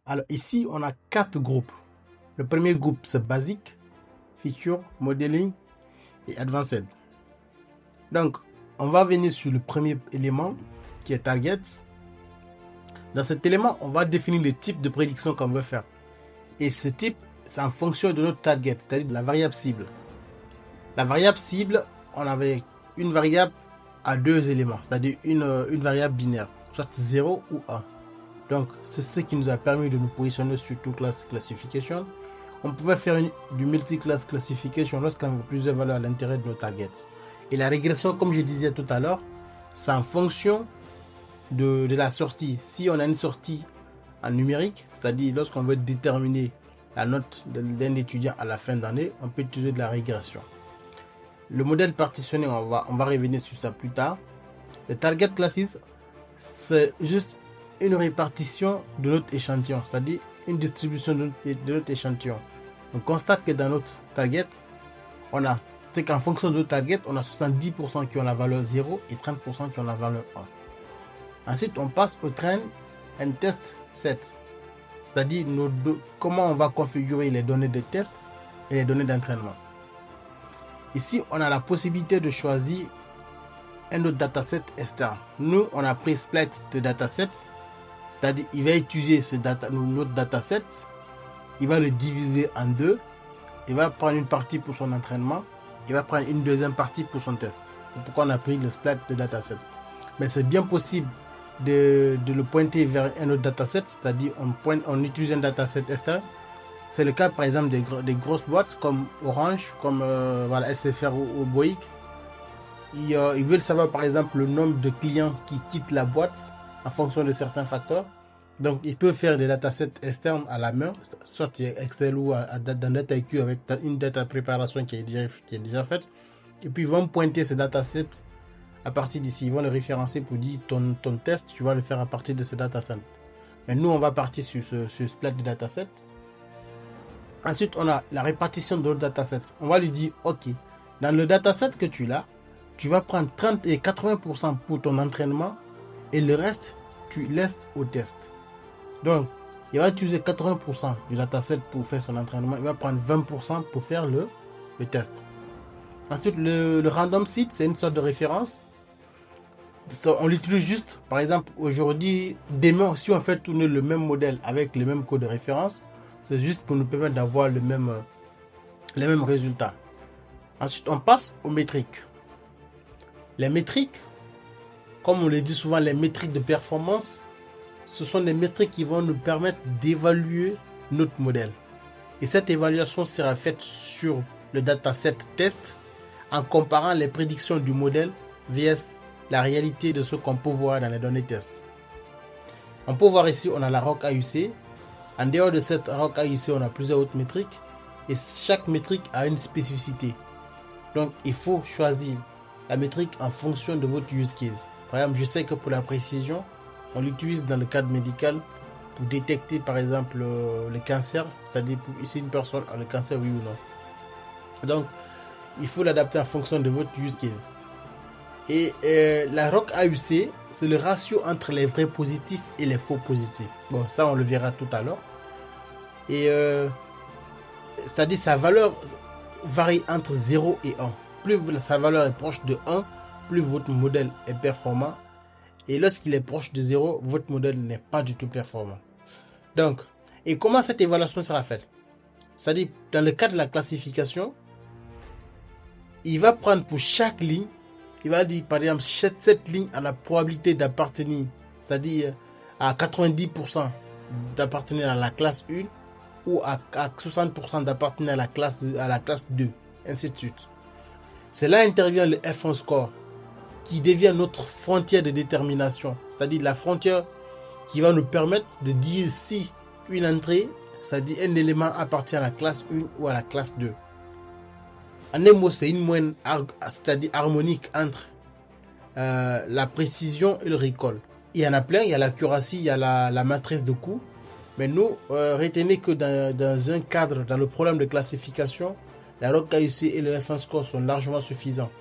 Alors ici, on a 4 groupes. Le premier groupe, c'est Basic, Feature, Modeling et Advanced. Donc, on va venir sur le premier élément qui est Target. Dans cet élément, on va définir le type de prédiction qu'on veut faire. Et ce type, c'est en fonction de notre target, c'est-à-dire de la variable cible. La variable cible, on avait une variable à 2 éléments, c'est-à-dire une variable binaire, soit 0 ou 1. Donc, c'est ce qui nous a permis de nous positionner sur toute class classification. On pouvait faire du multi-class classification lorsqu'on avait plusieurs valeurs à l'intérieur de nos targets. Et la régression, comme je disais tout à l'heure, c'est en fonction de la sortie. Si on a une sortie en numérique, c'est-à-dire lorsqu'on veut déterminer la note d'un étudiant à la fin d'année, on peut utiliser de la régression. Le modèle partitionné, on va revenir sur ça plus tard. Le target classes, c'est juste une répartition de notre échantillon, c'est-à-dire une distribution de notre échantillon. On constate que dans notre target, c'est qu'en fonction de notre target, on a 70% qui ont la valeur 0 et 30% qui ont la valeur 1. Ensuite, on passe au trend and test set, c'est-à-dire comment on va configurer les données de test et les données d'entraînement. Ici, on a la possibilité de choisir un autre dataset externe. Nous, on a pris split de dataset, c'est-à-dire il va utiliser notre dataset, il va le diviser en deux, il va prendre une partie pour son entraînement, il va prendre une deuxième partie pour son test. C'est pourquoi on a pris le split de dataset. Mais c'est bien possible de le pointer vers un autre dataset, c'est-à-dire on utilise un dataset externe. C'est le cas par exemple des grosses boîtes comme Orange, comme SFR ou Bouygues. Ils veulent savoir par exemple le nombre de clients qui quittent la boîte en fonction de certains facteurs. Donc ils peuvent faire des datasets externes à la main, soit Excel ou dans DataIQ avec une data préparation qui est déjà faite. Et puis ils vont pointer ces datasets à partir d'ici. Ils vont le référencer pour dire ton test, tu vas le faire à partir de ce dataset. Mais nous, on va partir sur ce split de dataset. Ensuite, on a la répartition de notre dataset. On va lui dire, ok, dans le dataset que tu as, tu vas prendre 30 et 80% pour ton entraînement et le reste, tu laisses au test. Donc, il va utiliser 80% du dataset pour faire son entraînement. Il va prendre 20% pour faire le test. Ensuite, le random seed, c'est une sorte de référence. On l'utilise juste, par exemple, aujourd'hui, demain, si on fait tourner le même modèle avec le même code de référence, c'est juste pour nous permettre d'avoir les mêmes résultats. Ensuite, on passe aux métriques. Les métriques, comme on le dit souvent, les métriques de performance, ce sont des métriques qui vont nous permettre d'évaluer notre modèle. Et cette évaluation sera faite sur le dataset test en comparant les prédictions du modèle vs la réalité de ce qu'on peut voir dans les données test. On peut voir ici, on a la ROC AUC. En dehors de cette ROC AUC, on a plusieurs autres métriques. Et chaque métrique a une spécificité. Donc, il faut choisir la métrique en fonction de votre use case. Par exemple, je sais que pour la précision, on l'utilise dans le cadre médical pour détecter, par exemple, le cancer. C'est-à-dire, si une personne a le cancer, oui ou non. Donc, il faut l'adapter en fonction de votre use case. Et la ROC AUC, c'est le ratio entre les vrais positifs et les faux positifs. Bon, ça, on le verra tout à l'heure. Et c'est-à-dire, sa valeur varie entre 0 et 1. Plus sa valeur est proche de 1, plus votre modèle est performant. Et lorsqu'il est proche de 0, votre modèle n'est pas du tout performant. Donc, et comment cette évaluation sera faite? C'est-à-dire, dans le cas de la classification, il va prendre pour chaque ligne, il va dire, par exemple, cette ligne a la probabilité d'appartenir, c'est-à-dire à 90% d'appartenir à la classe 1 ou à 60% d'appartenir à la classe 2, ainsi de suite. C'est là intervient le F1 score, qui devient notre frontière de détermination, c'est-à-dire la frontière qui va nous permettre de dire si une entrée, c'est-à-dire un élément appartient à la classe 1 ou à la classe 2. En un mot, c'est une moyenne, c'est-à-dire harmonique entre la précision et le recall. Il y en a plein, il y a l'accuracy, il y a la matrice de coût. Mais nous, retenez que dans un cadre, dans le problème de classification, la ROC AUC et le F1 score sont largement suffisants.